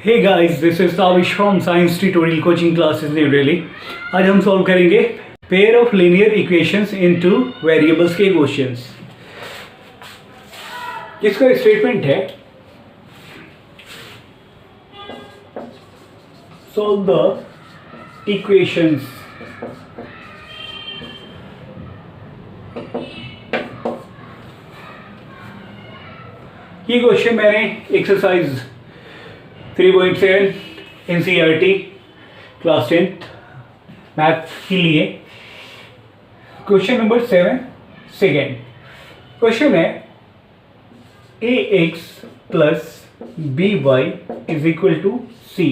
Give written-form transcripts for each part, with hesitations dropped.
Hey guys, this is Tavish from science tutorial coaching classes New Delhi. आज हम solve करेंगे pair of linear equations in two variables के questions. जिसका statement है solve the equations ये question मैंने exercise 3.7 NCERT class 10th math के लिए क्वेश्चन नंबर 7 सेकेंड क्वेश्चन है ax plus by is equal to c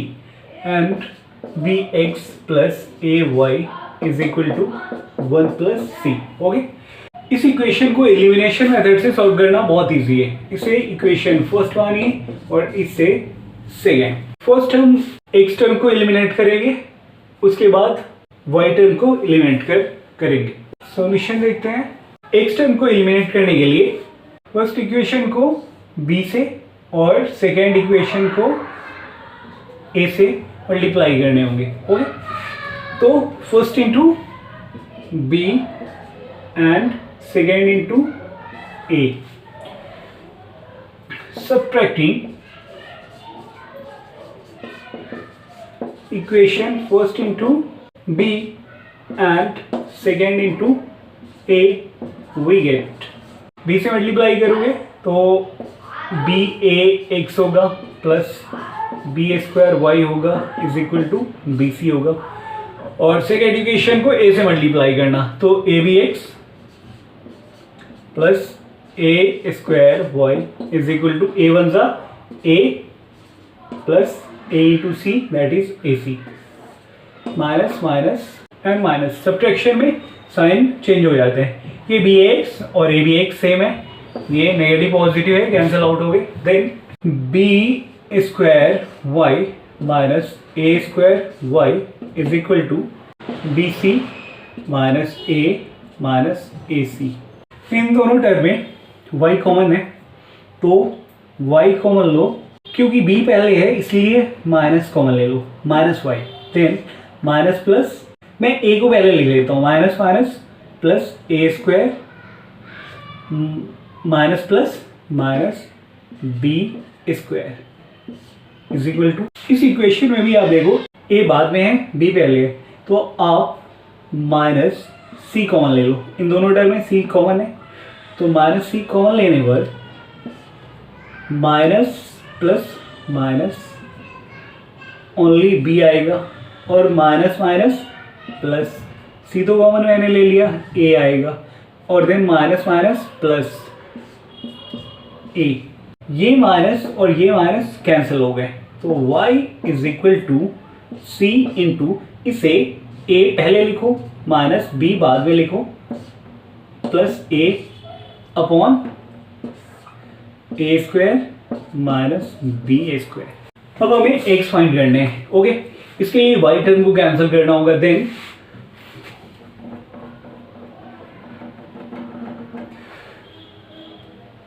and bx plus ay is equal to 1 plus c। Okay, इस equation को elimination method से solve करना बहुत easy है। इसे इक्वेशन फर्स्ट मानिए और इससे सेकेंड। फर्स्ट हम एक्स टर्म को एलिमिनेट करेंगे, उसके बाद वाई टर्म को एलिमिनेट करेंगे। सॉल्यूशन देखते हैं। एक्स टर्म को एलिमिनेट करने के लिए फर्स्ट इक्वेशन को बी से और सेकेंड इक्वेशन को ए से मल्टीप्लाई करने होंगे। ओके, तो first into b and second into a, subtracting equation first into b and second into a we get b से मल्टीप्लाई करोगे तो b a x होगा प्लस b स्क्वायर y होगा is equal to b c होगा, और second equation को a से multiply करना तो a b x plus a square y is equal to a one ज़ा a plus a into c that is a c, minus minus and minus. Subtraction में sign change हो जाते हैं। ये बी एक्स और A B x same है, ये negative positive है, कैंसिल आउट हो गए। Then b square y minus a square y is equal to b c minus a c. इन दोनों टर्म में y कॉमन है तो y कॉमन लो, क्योंकि b पहले है इसलिए माइनस कॉमन ले लो, minus y. Then minus plus, मैं a को पहले लिख लेता हूँ, minus minus plus a square minus plus minus b square is equal to. इस इक्वेशन में भी आप देखो a बाद में है b पहले है, तो आप माइनस c कॉमन ले लो। इन दोनों टर्म में c कॉमन है तो माइनस सी कॉमन लेने पर minus plus minus only b आएगा, और माइनस माइनस प्लस सी तो कॉमन मैंने ले लिया, ए आएगा, और देन माइनस माइनस प्लस ए। ये माइनस और ये माइनस कैंसिल हो गए तो y is equal to c into, इसे a पहले लिखो माइनस b बाद में लिखो plus a upon a square minus b square. अब हमें x फाइंड करने हैं। ओके, इसके लिए y टर्म को कैंसिल करना होगा। देन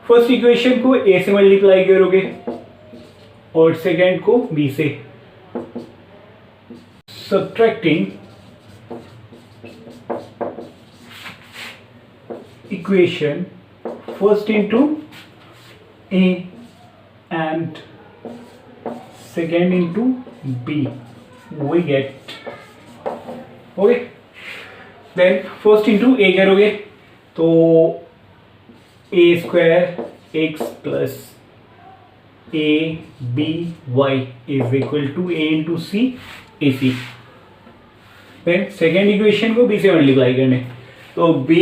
फर्स्ट इक्वेशन को a से मल्टीप्लाई करोगे और सेकेंड को b से। Subtracting equation first into a and second into b we get, okay, then first into a करोगे तो a square x plus a b y is equal to a into c a c। then second equation को b से multiply करने तो b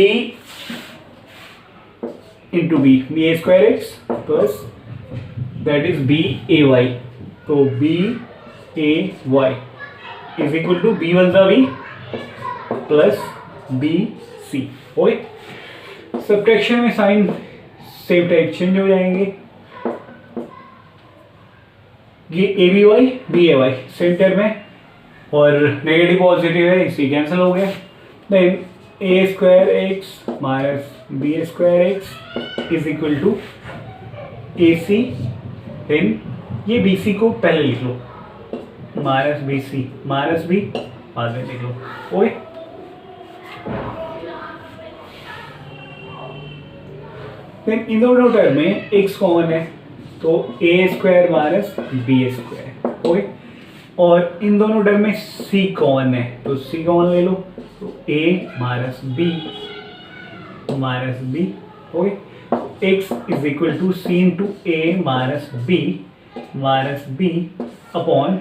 into b, b a square x plus that is b a y, तो b a y is equal to b one ज़ा b plus b c. Okay, subtraction में sign same type change हो जाएंगे। ये a b y b a y same term है और negative positive है, इसी कैंसिल हो गया। Then a square x minus b square x is equal to a c. Then ये बी सी को पहले लिख लो minus b c minus b बाद में देख लो। ओके, फिर इन दोनों टर्म में x कॉमन है तो a square minus b square. Okay, और इन दोनों टर्म में c कॉमन है तो c कॉमन ले लो तो a minus b minus b. Okay, x is equal to c into a minus b upon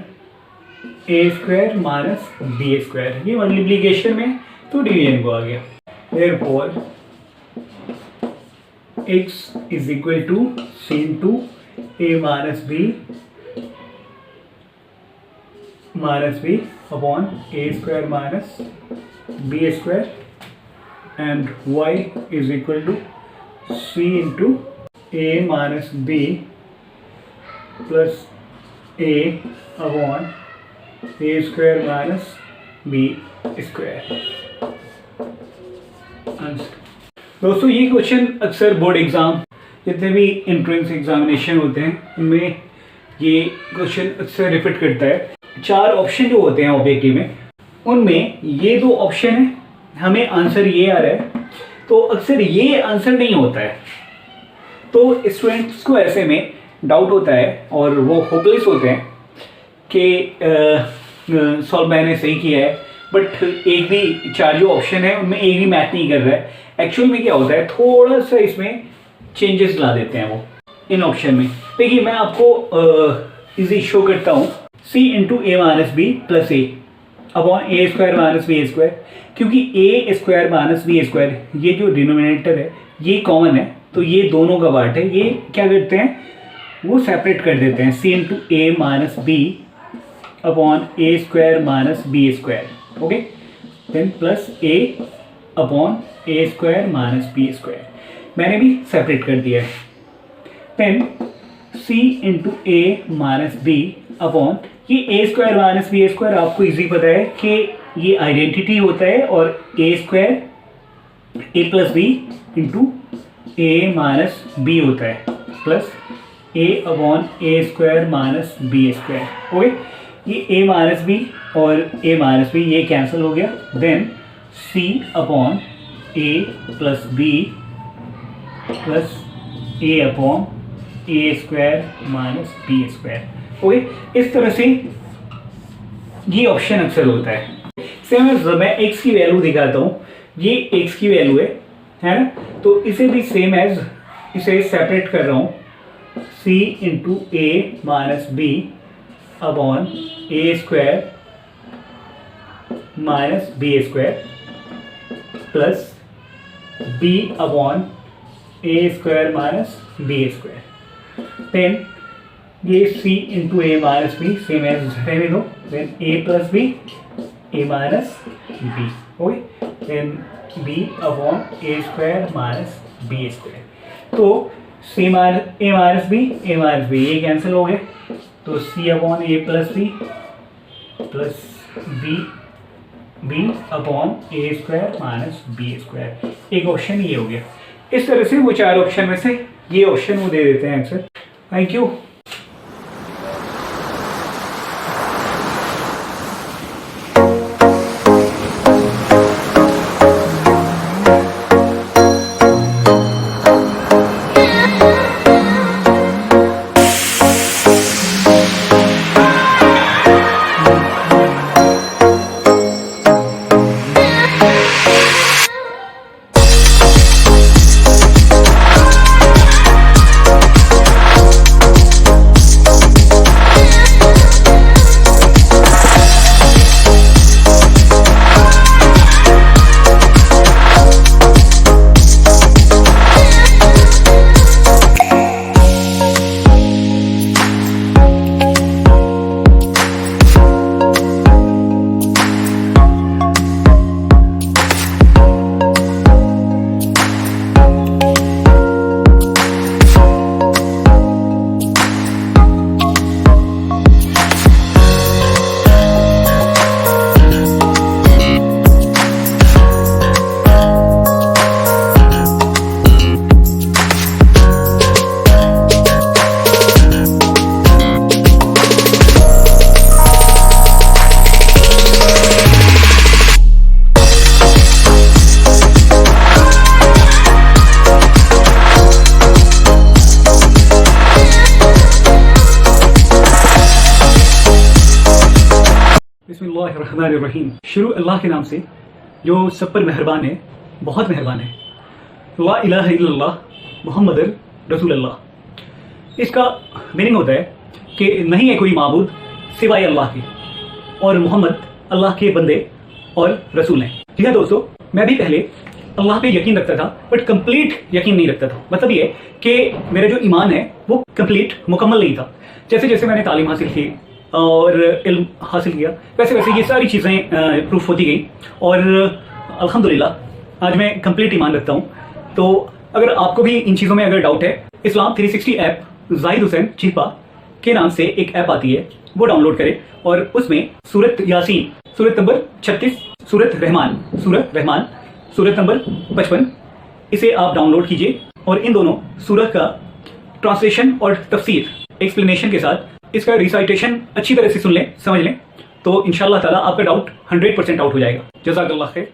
a square minus b square. ये मल्टीप्लीकेशन में तो डिवीजन को आ गया। Therefore x is equal to c into a minus b upon a square minus b square and y is equal to c into a minus b plus a upon a square minus b square. दोस्तों ये question अक्सर board exam जितने भी entrance examination होते हैं उनमें ये question अक्सर रिपीट करता है। 4 ऑप्शन जो होते हैं ऑब्जेक्टिव में उनमें ये 2 ऑप्शन है, हमें आंसर ये आ रहा है तो अक्सर ये आंसर नहीं होता है तो स्टूडेंट्स को ऐसे में डाउट होता है और वो होपलेस होते हैं कि सॉल्व मैंने सही किया है बट एक भी 4 जो ऑप्शन है उनमें एक भी मैच नहीं कर रहा है। एक्चुअल में क्या होता है, थोड़ा सा इसमें चेंजेस ला देते हैं वो इन ऑप्शन में। देखिए मैं आपको इजी शो करता हूँ, c into a minus b plus a upon a square minus b square, क्योंकि ए स्क्वायर माइनस बी स्क्वायर ये जो डिनोमिनेटर है ये कॉमन है तो ये दोनों का पार्ट है। ये क्या करते हैं, वो सेपरेट कर देते हैं, c into a minus b upon a square minus b square. Okay, then plus a upon a square minus b square मैंने भी सेपरेट कर दिया है। Then c into a minus b upon ये a square minus b square आपको easy पता है कि ये आइडेंटिटी होता है और a square a plus b into a minus b होता है plus a upon a square minus b square. Okay, ये a माइनस बी और a माइनस बी ये कैंसिल हो गया। Then c upon a plus b plus a upon a square minus b square. Okay, इस तरह से ये option अक्सर होता है। सेम एज मैं x की वैल्यू दिखाता हूँ, ये x की वैल्यू है ना, तो इसे भी सेम एज इसे सेपरेट कर रहा हूँ, c into a minus b upon a square minus b square plus b upon a square minus b square. Then ये c into a minus b same as रहने दो, then a plus b a minus b. Okay, then b upon a square minus b square. तो c minus a minus b ये cancel हो गए तो c upon a plus b upon a square minus b square. एक option ये हो गया। इस तरह से वो 4 ऑप्शन में से ये ऑप्शन वो दे देते हैं आंसर। Thank you. बिस्मिल्लाहिर्रहमानिर्रहीम। शुरू अल्लाह के नाम से जो सब पर मेहरबान है, बहुत मेहरबान है। ला इलाहा इल्लल्लाह मुहम्मद रसूलुल्लाह। इसका मीनिंग होता है कि नहीं है कोई माबूद सिवाय अल्लाह के और मोहम्मद अल्लाह के बंदे और रसूल हैं। जी हाँ दोस्तों, मैं भी पहले अल्लाह पे यकीन रखता था बट कंप्लीट यकीन नहीं रखता था। मतलब ये कि मेरा जो ईमान है वो कंप्लीट मुकम्मल नहीं था। जैसे जैसे मैंने तालीम हासिल की और इल्म हासिल किया वैसे वैसे ये सारी चीज़ें प्रूफ होती गई और अल्हम्दुलिल्लाह आज मैं कंप्लीट ईमान रखता हूँ। तो अगर आपको भी इन चीज़ों में अगर डाउट है, इस्लाम 360 ऐप जाहिद हुसैन चीपा के नाम से एक ऐप आती है, वो डाउनलोड करें और उसमें सूरत यासीन, सूरत नंबर 36, सूरत रहमान सूरत नंबर 55, इसे आप डाउनलोड कीजिए और इन दोनों सूरत का ट्रांसलेशन और तफसीर एक्सप्लेनेशन के साथ इसका रिसाइटेशन अच्छी तरह से सुन लें, समझ लें, तो इंशाअल्लाह ताला आपका डाउट 100% आउट हो जाएगा। जज़ाकल्लाह खैर।